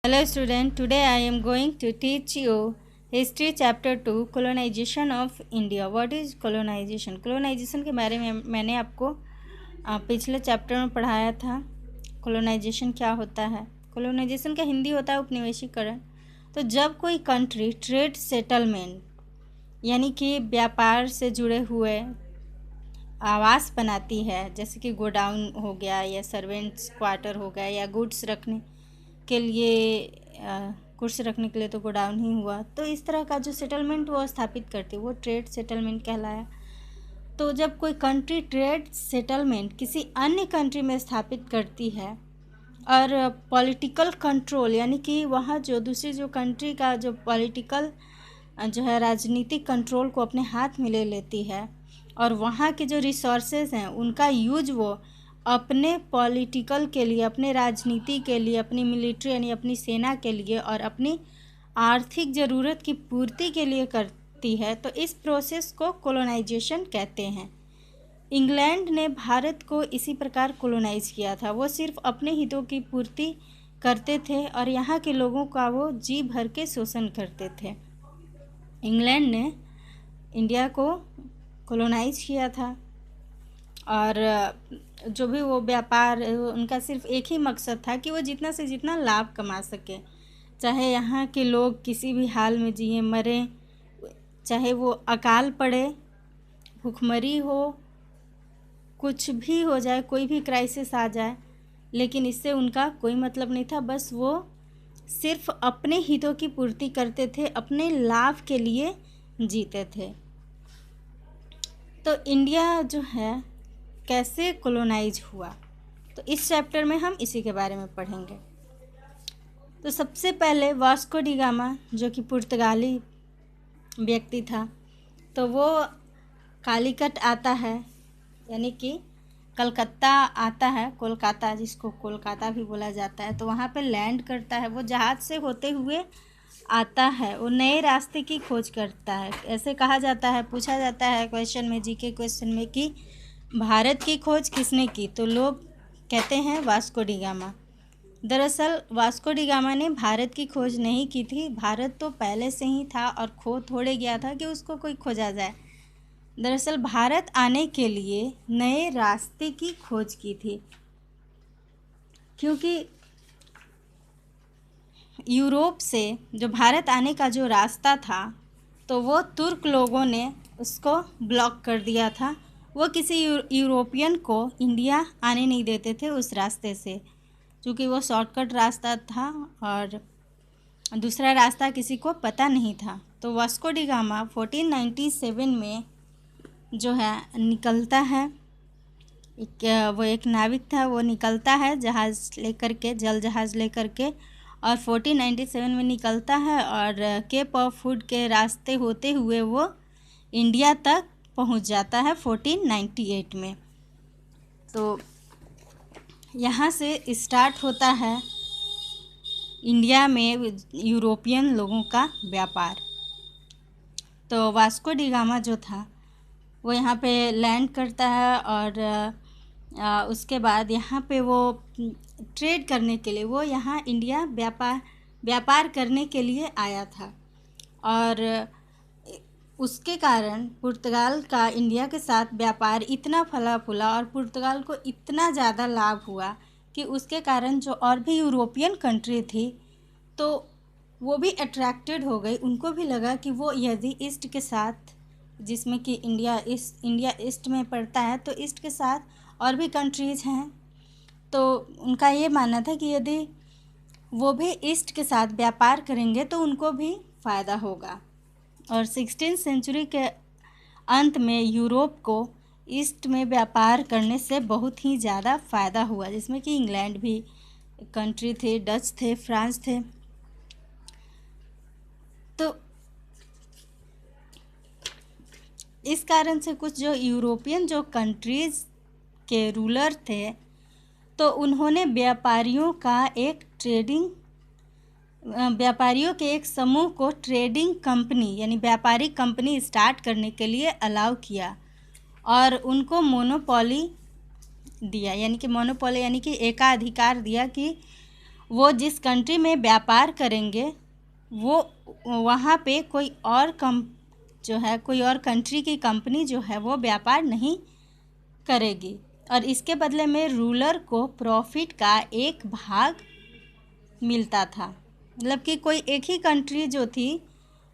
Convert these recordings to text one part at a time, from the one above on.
Hello student, today I am going to teach you History Chapter 2 Colonization of India. What is colonization? Colonization के बारे में मैंने आपको पिछले चैप्टर में पढ़ाया था। colonization क्या होता है? colonization का हिंदी होता है उपनिवेशीकरण। तो जब कोई कंट्री ट्रेड सेटलमेंट यानी कि व्यापार से जुड़े हुए आवास बनाती है, जैसे कि गोडाउन हो गया या सर्वेंट्स क्वार्टर हो गया या गुड्स रखने के लिए गुड्स रखने के लिए तो गोडाउन ही हुआ। तो इस तरह का जो सेटलमेंट वो स्थापित करती है वो ट्रेड सेटलमेंट कहलाया। तो जब कोई कंट्री ट्रेड सेटलमेंट किसी अन्य कंट्री में स्थापित करती है और पॉलिटिकल कंट्रोल यानी कि वहाँ जो दूसरी जो कंट्री का जो पॉलिटिकल जो है राजनीतिक कंट्रोल को अपने हाथ में ले लेती है और वहाँ के जो रिसोर्सेज हैं उनका यूज वो अपने पॉलिटिकल के लिए, अपने राजनीति के लिए, अपनी मिलिट्री यानी अपनी सेना के लिए और अपनी आर्थिक ज़रूरत की पूर्ति के लिए करती है, तो इस प्रोसेस को कोलोनाइजेशन कहते हैं। इंग्लैंड ने भारत को इसी प्रकार कोलोनाइज किया था। वो सिर्फ अपने हितों की पूर्ति करते थे और यहाँ के लोगों का वो जी भर के शोषण करते थे। इंग्लैंड ने इंडिया को कोलोनाइज किया था और जो भी वो व्यापार उनका सिर्फ एक ही मकसद था कि वो जितना से जितना लाभ कमा सके, चाहे यहाँ के लोग किसी भी हाल में जिए मरें, चाहे वो अकाल पड़े, भूखमरी हो, कुछ भी हो जाए, कोई भी क्राइसिस आ जाए, लेकिन इससे उनका कोई मतलब नहीं था। बस वो सिर्फ अपने हितों की पूर्ति करते थे, अपने लाभ के लिए जीते थे। तो इंडिया जो है कैसे कोलोनाइज हुआ, तो इस चैप्टर में हम इसी के बारे में पढ़ेंगे। तो सबसे पहले वास्को डी गामा जो कि पुर्तगाली व्यक्ति था, तो वो कालीकट आता है यानी कि कलकत्ता आता है, कोलकाता जिसको कोलकाता भी बोला जाता है, तो वहाँ पे लैंड करता है। वो जहाज़ से होते हुए आता है, वो नए रास्ते की खोज करता है। ऐसे कहा जाता है, पूछा जाता है क्वेश्चन में, जीके क्वेश्चन में कि भारत की खोज किसने की, तो लोग कहते हैं वास्को डी गामा। दरअसल वास्को डी गामा ने भारत की खोज नहीं की थी, भारत तो पहले से ही था और खो थोड़े गया था कि उसको कोई खोजा जाए। दरअसल भारत आने के लिए नए रास्ते की खोज की थी, क्योंकि यूरोप से जो भारत आने का जो रास्ता था तो वो तुर्क लोगों ने उसको ब्लॉक कर दिया था। वो किसी यूरोपियन को इंडिया आने नहीं देते थे उस रास्ते से, क्योंकि वो शॉर्टकट रास्ता था और दूसरा रास्ता किसी को पता नहीं था। तो वास्को डी गामा 1497 में जो है निकलता है, वो एक नाविक था, वो निकलता है जहाज़ लेकर के, जल जहाज़ लेकर के, और 1497 में निकलता है और केप ऑफ गुड के रास्ते होते हुए वो इंडिया तक पहुंच जाता है 1498 में। तो यहाँ से स्टार्ट होता है इंडिया में यूरोपियन लोगों का व्यापार। तो वास्को डी गामा जो था वो यहाँ पे लैंड करता है और उसके बाद यहाँ पे वो ट्रेड करने के लिए, वो यहाँ इंडिया व्यापार करने के लिए आया था और उसके कारण पुर्तगाल का इंडिया के साथ व्यापार इतना फला फूला और पुर्तगाल को इतना ज़्यादा लाभ हुआ कि उसके कारण जो और भी यूरोपियन कंट्री थी तो वो भी अट्रैक्टेड हो गई। उनको भी लगा कि वो यदि ईस्ट के साथ, जिसमें कि इंडिया ईस्ट में पड़ता है, तो ईस्ट के साथ और भी कंट्रीज़ हैं, तो उनका ये मानना था कि यदि वो भी ईस्ट के साथ व्यापार करेंगे तो उनको भी फ़ायदा होगा। और 16वीं सेंचुरी के अंत में यूरोप को ईस्ट में व्यापार करने से बहुत ही ज़्यादा फ़ायदा हुआ, जिसमें कि इंग्लैंड भी कंट्री थे, डच थे, फ्रांस थे। तो इस कारण से कुछ जो यूरोपियन जो कंट्रीज़ के रूलर थे तो उन्होंने व्यापारियों के एक समूह को ट्रेडिंग कंपनी यानी व्यापारिक कंपनी स्टार्ट करने के लिए अलाउ किया और उनको मोनोपोली दिया, यानी कि एकाधिकार दिया कि वो जिस कंट्री में व्यापार करेंगे वो वहाँ पे कोई और कोई और कंट्री की कंपनी जो है वो व्यापार नहीं करेगी, और इसके बदले में रूलर को प्रॉफिट का एक भाग मिलता था। मतलब कि कोई एक ही कंट्री जो थी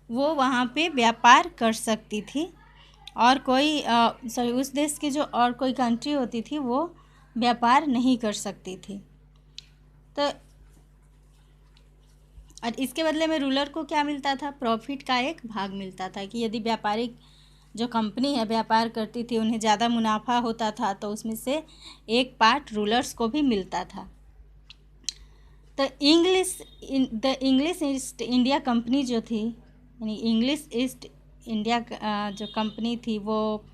वो वहाँ पे व्यापार कर सकती थी, और कोई उस देश की जो और कोई कंट्री होती थी वो व्यापार नहीं कर सकती थी। तो और इसके बदले में रूलर को क्या मिलता था? प्रॉफिट का एक भाग मिलता था, कि यदि व्यापारिक जो कंपनी है व्यापार करती थी, उन्हें ज़्यादा मुनाफा होता था तो उसमें से एक पार्ट रूलर्स को भी मिलता था। तो the English east India company जो थी, यानी इंग्लिश ईस्ट इंडिया जो कंपनी थी वो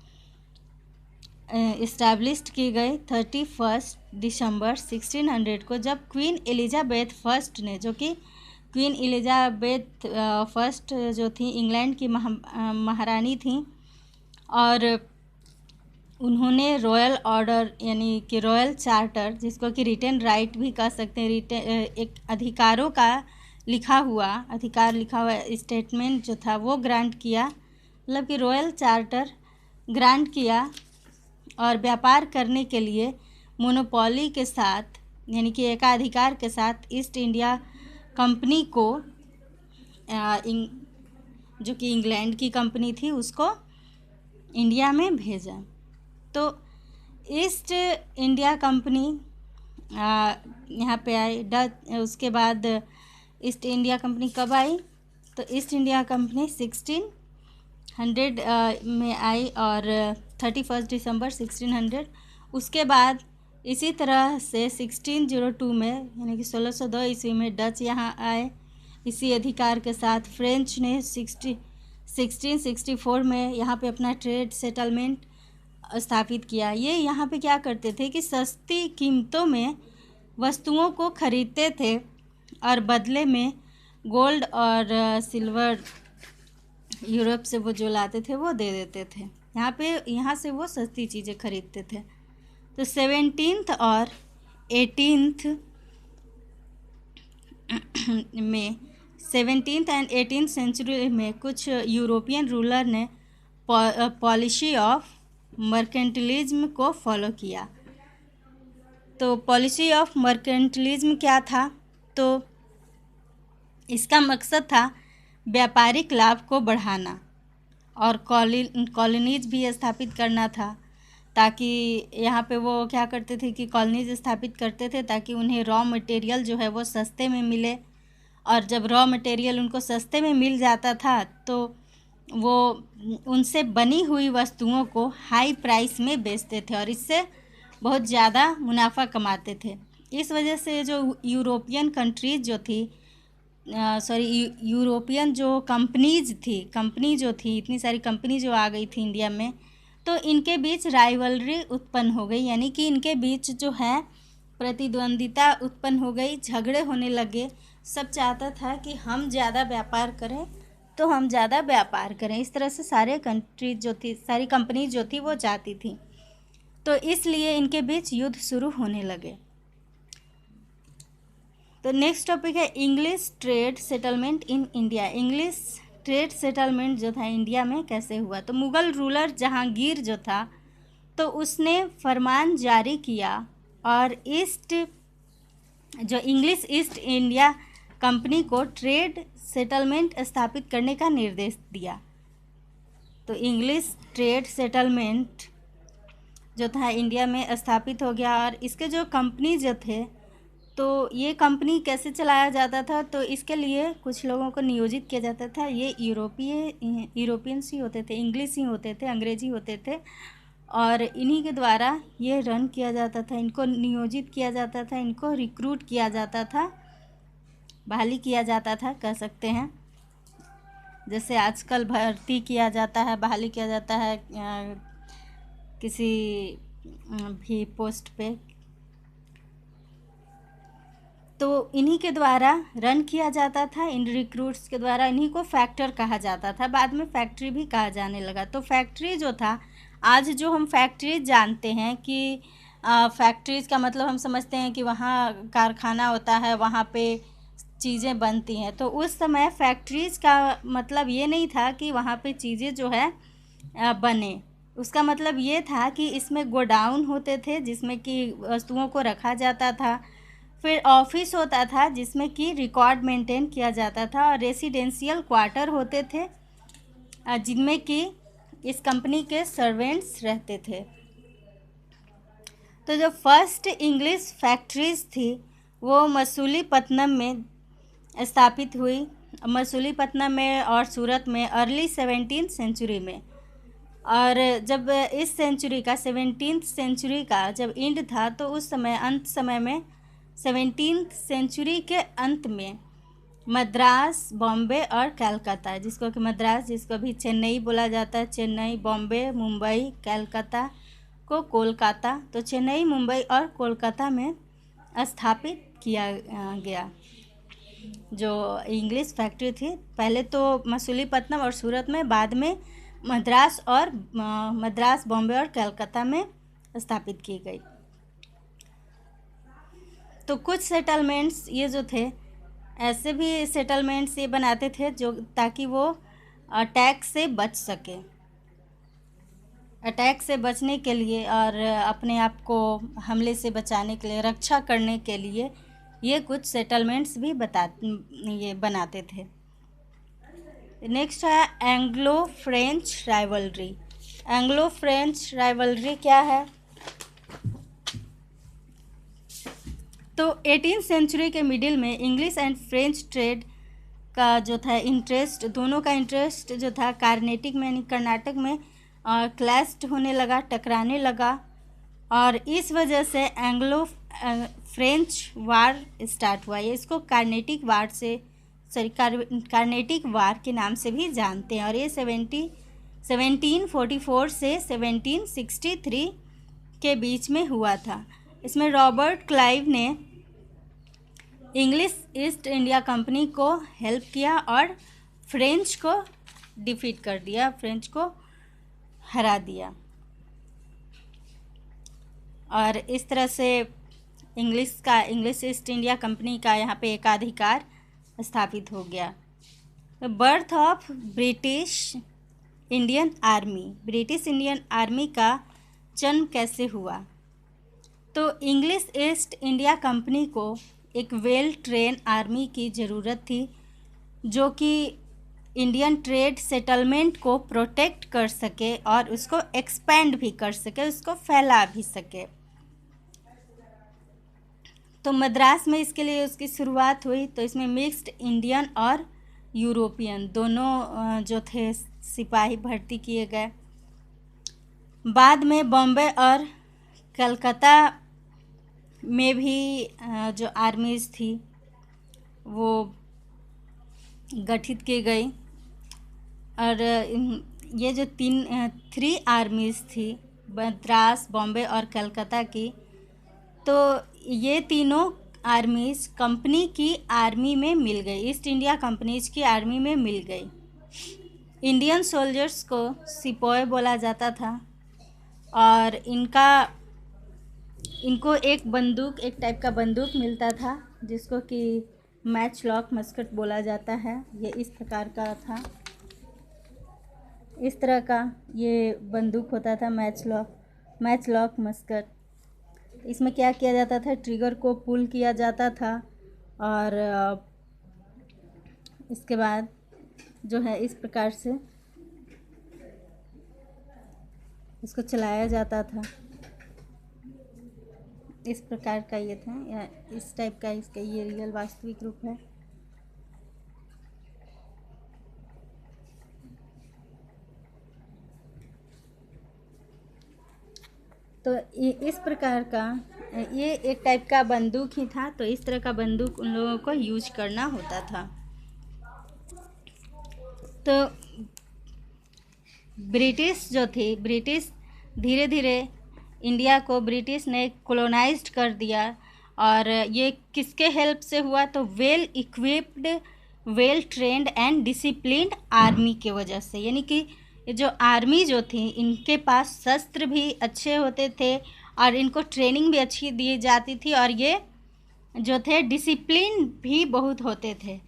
इस्टेब्लिश्ड की गई 31 दिसंबर 1600 को, जब क्वीन एलिजाबेथ फर्स्ट ने, जो कि क्वीन एलिजाबेथ फर्स्ट जो थी इंग्लैंड की महारानी थी, और उन्होंने रॉयल ऑर्डर यानी कि रॉयल चार्टर, जिसको कि रिटन राइट भी कह सकते हैं, एक अधिकारों का अधिकार लिखा हुआ स्टेटमेंट जो था वो ग्रांट किया, मतलब कि रॉयल चार्टर ग्रांट किया, और व्यापार करने के लिए मोनोपोली के साथ यानी कि एकाधिकार के साथ ईस्ट इंडिया कंपनी को जो कि इंग्लैंड की कंपनी थी उसको इंडिया में भेजा। तो ईस्ट इंडिया कंपनी यहाँ पे आई। उसके बाद ईस्ट इंडिया कंपनी कब आई? तो ईस्ट इंडिया कंपनी 1600 में आई, और 31 दिसंबर 1600। उसके बाद इसी तरह से 1602 में यानी कि 1602 ईस्वी में डच यहाँ आए इसी अधिकार के साथ। फ्रेंच ने 1664 में यहाँ पे अपना ट्रेड सेटलमेंट स्थापित किया। ये यहाँ पे क्या करते थे कि सस्ती कीमतों में वस्तुओं को खरीदते थे और बदले में गोल्ड और सिल्वर यूरोप से वो जो लाते थे वो दे देते थे। यहाँ से वो सस्ती चीज़ें खरीदते थे। तो 17th और 18th में 17th एंड 18th सेंचुरी में कुछ यूरोपियन रूलर ने पॉलिसी ऑफ मर्केंटिलिज्म को फॉलो किया। तो पॉलिसी ऑफ मर्केंटिलिज्म क्या था? तो इसका मकसद था व्यापारिक लाभ को बढ़ाना और कॉलोनीज भी स्थापित करना था, ताकि यहाँ पे वो क्या करते थे कि कॉलोनीज स्थापित करते थे ताकि उन्हें रॉ मटेरियल जो है वो सस्ते में मिले, और जब रॉ मटेरियल उनको सस्ते में मिल जाता था तो वो उनसे बनी हुई वस्तुओं को हाई प्राइस में बेचते थे और इससे बहुत ज़्यादा मुनाफा कमाते थे। इस वजह से जो यूरोपियन कंट्रीज़ जो थी यूरोपियन जो कंपनी जो थी इतनी सारी कंपनी जो आ गई थी इंडिया में, तो इनके बीच राइवलरी उत्पन्न हो गई, यानी कि इनके बीच जो है प्रतिद्वंदिता उत्पन्न हो गई, झगड़े होने लगे। सब चाहता था कि हम ज़्यादा व्यापार करें तो हम ज़्यादा व्यापार करें। इस तरह से सारी कंपनी जो थी वो चाहती थी, तो इसलिए इनके बीच युद्ध शुरू होने लगे। तो नेक्स्ट टॉपिक है English trade settlement in India. English trade settlement जो था इंडिया में कैसे हुआ? तो मुग़ल रूलर जहांगीर जो था तो उसने फरमान जारी किया और इंग्लिश ईस्ट इंडिया कंपनी को ट्रेड सेटलमेंट स्थापित करने का निर्देश दिया। तो इंग्लिश ट्रेड सेटलमेंट जो था इंडिया में स्थापित हो गया, और इसके जो कंपनी जो थे तो ये कंपनी कैसे चलाया जाता था? तो इसके लिए कुछ लोगों को नियोजित किया जाता था। ये यूरोपियंस ही होते थे, इंग्लिश ही होते थे, अंग्रेजी होते थे, और इन्हीं के द्वारा ये रन किया जाता था। इनको नियोजित किया जाता था, इनको रिक्रूट किया जाता था, बहाली किया जाता था कह सकते हैं। जैसे आजकल भर्ती किया जाता है, बहाली किया जाता है किसी भी पोस्ट पे, तो इन्हीं के द्वारा रन किया जाता था। इन रिक्रूट्स के द्वारा इन्हीं को फैक्टर कहा जाता था, बाद में फैक्ट्री भी कहा जाने लगा। तो फैक्ट्री जो था, आज जो हम फैक्ट्री जानते हैं कि फैक्ट्रीज़ का मतलब हम समझते हैं कि वहाँ कारखाना होता है, वहाँ पे चीज़ें बनती हैं। तो उस समय फैक्ट्रीज़ का मतलब ये नहीं था कि वहाँ पे चीज़ें जो है बने। उसका मतलब ये था कि इसमें गोडाउन होते थे जिसमें कि वस्तुओं को रखा जाता था, फिर ऑफिस होता था जिसमें कि रिकॉर्ड मेंटेन किया जाता था, और रेसिडेंशियल क्वार्टर होते थे जिनमें कि इस कंपनी के सर्वेंट्स रहते थे। तो जो फर्स्ट इंग्लिश फैक्ट्रीज थी वो मसूलीपट्टनम में स्थापित हुई, मसूलीपट्टनम में और सूरत में अर्ली 17th सेंचुरी में। और जब इस सेंचुरी का 17th सेंचुरी का जब एंड था तो उस समय समय में 17th सेंचुरी के अंत में मद्रास, बॉम्बे और कलकत्ता, जिसको कि मद्रास, जिसको भी चेन्नई बोला जाता है, चेन्नई, बॉम्बे, मुंबई, कलकत्ता को कोलकाता, तो चेन्नई, मुंबई और कोलकाता में स्थापित किया गया जो इंग्लिश फैक्ट्री थी। पहले तो मसूलीपट्टनम और सूरत में, बाद में मद्रास, बॉम्बे और कलकत्ता में स्थापित की गई। तो कुछ सेटलमेंट्स ये जो थे, ऐसे भी सेटलमेंट्स ये बनाते थे जो ताकि वो अटैक से बच सके, अटैक से बचने के लिए और अपने आप को हमले से बचाने के लिए, रक्षा करने के लिए ये कुछ सेटलमेंट्स भी ये बनाते थे। नेक्स्ट है Anglo French rivalry. Anglo French rivalry क्या है? तो 18th सेंचुरी के मिडिल में इंग्लिश एंड फ्रेंच ट्रेड का जो था इंटरेस्ट, दोनों का इंटरेस्ट जो था कार्नेटिक में, यानी कर्नाटक में क्लैश्ड होने लगा, टकराने लगा, और इस वजह से एंग्लो फ्रेंच वार स्टार्ट हुआ। ये इसको कार्नेटिक वार के नाम से भी जानते हैं, और ये 1744 से 1763 के बीच में हुआ था। इसमें रॉबर्ट क्लाइव ने इंग्लिश ईस्ट इंडिया कंपनी को हेल्प किया और फ्रेंच को डिफीट कर दिया, फ्रेंच को हरा दिया, और इस तरह से इंग्लिश ईस्ट इंडिया कंपनी का यहाँ पे एकाधिकार स्थापित हो गया। Birth of British Indian army का जन्म कैसे हुआ? तो इंग्लिश ईस्ट इंडिया कंपनी को एक वेल ट्रेन आर्मी की ज़रूरत थी जो कि इंडियन ट्रेड सेटलमेंट को प्रोटेक्ट कर सके और उसको एक्सपेंड भी कर सके, उसको फैला भी सके। तो मद्रास में इसके लिए उसकी शुरुआत हुई। तो इसमें मिक्स्ड इंडियन और यूरोपियन दोनों जो थे सिपाही भर्ती किए गए। बाद में बॉम्बे और कलकत्ता में भी जो आर्मीज़ थी वो गठित की गई, और ये जो 3 आर्मीज़ थी, मद्रास, बॉम्बे और कलकत्ता की, तो ये तीनों आर्मीज़ कंपनी की आर्मी में मिल गई, ईस्ट इंडिया कंपनीज की आर्मी में मिल गई। इंडियन सोल्जर्स को सिपाही बोला जाता था, और इनको एक टाइप का बंदूक मिलता था जिसको कि मैच लॉक मस्कट बोला जाता है। ये इस प्रकार का था, इस तरह का ये बंदूक होता था, मैच लॉक मस्कट। इसमें क्या किया जाता था, ट्रिगर को पुल किया जाता था, और इसके बाद जो है इस प्रकार से इसको चलाया जाता था। इस प्रकार का ये था, या इस टाइप का इसका ये रियल वास्तविक रूप है। तो इस प्रकार का ये एक टाइप का बंदूक ही था। तो इस तरह का बंदूक उन लोगों को यूज करना होता था। तो ब्रिटिश धीरे धीरे इंडिया को ब्रिटिश ने कॉलोनाइज्ड कर दिया, और ये किसके हेल्प से हुआ? तो well equipped, well trained and disciplined army के वजह से। यानी कि जो आर्मी जो थी इनके पास शस्त्र भी अच्छे होते थे, और इनको ट्रेनिंग भी अच्छी दी जाती थी, और ये जो थे डिसिप्लिन भी बहुत होते थे,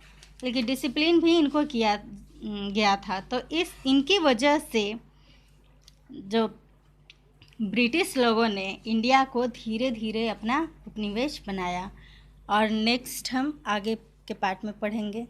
लेकिन डिसिप्लिन भी इनको किया गया था। तो इनकी वजह से जो ब्रिटिश लोगों ने इंडिया को धीरे धीरे अपना उपनिवेश बनाया। और नेक्स्ट हम आगे के पार्ट में पढ़ेंगे।